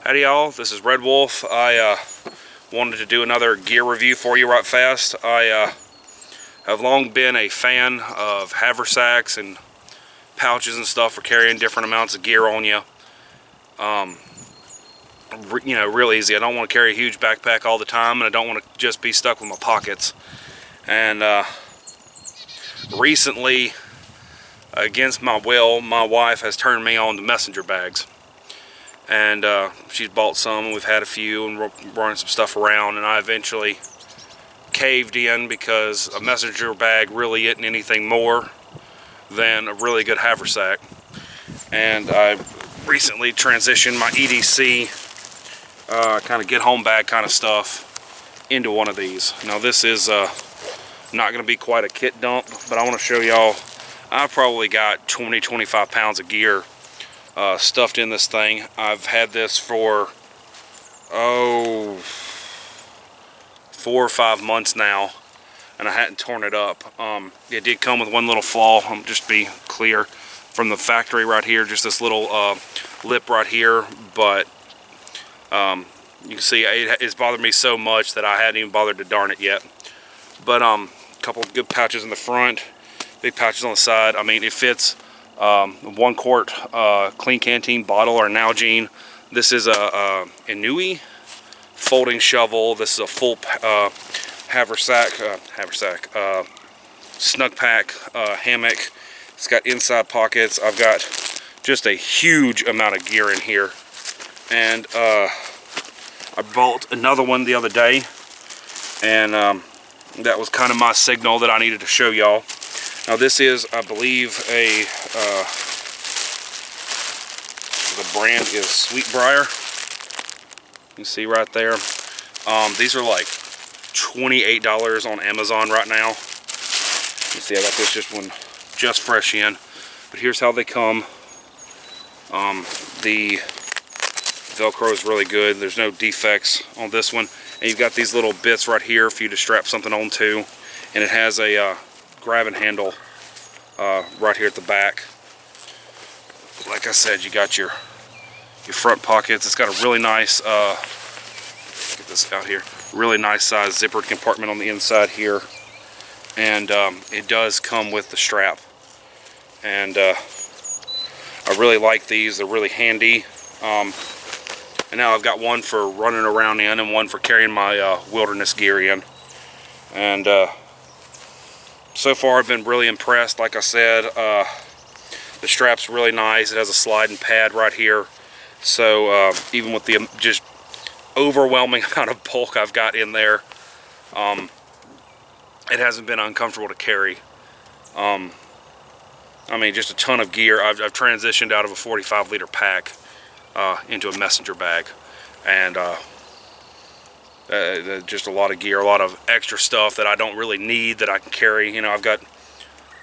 Howdy y'all, this is Redwolf. I wanted to do another gear review for you right fast. I have long been a fan of haversacks and pouches and stuff for carrying different amounts of gear on you. You know, real easy. I don't want to carry a huge backpack all the time, and I don't want to just be stuck with my pockets. And recently, against my will, my wife has turned me on to messenger bags. And she's bought some, and we've had a few, and we're running some stuff around, and I eventually caved in because a messenger bag really isn't anything more than a really good haversack. And I recently transitioned my EDC kind of get home bag kind of stuff into one of these. Now this is not going to be quite a kit dump, but I want to show y'all I've probably got 20-25 pounds of gear stuffed in this thing. I've had this for 4 or 5 months now, and I hadn't torn it up. It did come with one little flaw, just to be clear, from the factory right here, just this little lip right here, but you can see it's bothered me so much that I hadn't even bothered to darn it yet. But a couple of good pouches in the front, big pouches on the side. I mean, it fits 1 quart clean canteen bottle or Nalgene. This is a Inui folding shovel. This is a full haversack, Snug pack hammock. It's got inside pockets. I've got just a huge amount of gear in here, and I bought another one the other day, and that was kind of my signal that I needed to show y'all. Now this is, I believe, the brand is Sweetbriar. You can see right there. These are like $28 on Amazon right now. You see, I got this just fresh in. But here's how they come. The Velcro is really good. There's no defects on this one. And you've got these little bits right here for you to strap something onto. And it has a grabbing handle right here at the back. Like I said, you got your front pockets. It's got a really nice get this out here, really nice size zippered compartment on the inside here, and it does come with the strap. And I really like these. They're really handy. And now I've got one for running around in and one for carrying my wilderness gear in. And so far I've been really impressed. Like I said, the strap's really nice. It has a sliding pad right here, so even with the just overwhelming amount of bulk I've got in there, it hasn't been uncomfortable to carry. I mean, just a ton of gear. I've transitioned out of a 45-liter pack into a messenger bag, and just a lot of gear, a lot of extra stuff that I don't really need that I can carry. You know, I've got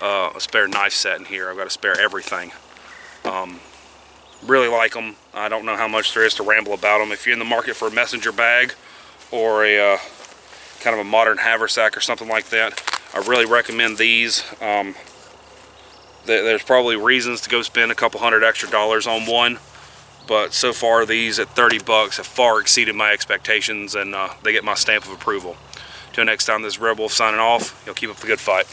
a spare knife set in here. I've got a spare everything. Really like them. I don't know how much there is to ramble about them. If you're in the market for a messenger bag or a kind of a modern haversack or something like that, I really recommend these. There's probably reasons to go spend a couple $100 extra on one, but so far these at 30 bucks have far exceeded my expectations, and they get my stamp of approval. Till next time, this is Redwolf signing off. Y'all keep up the good fight.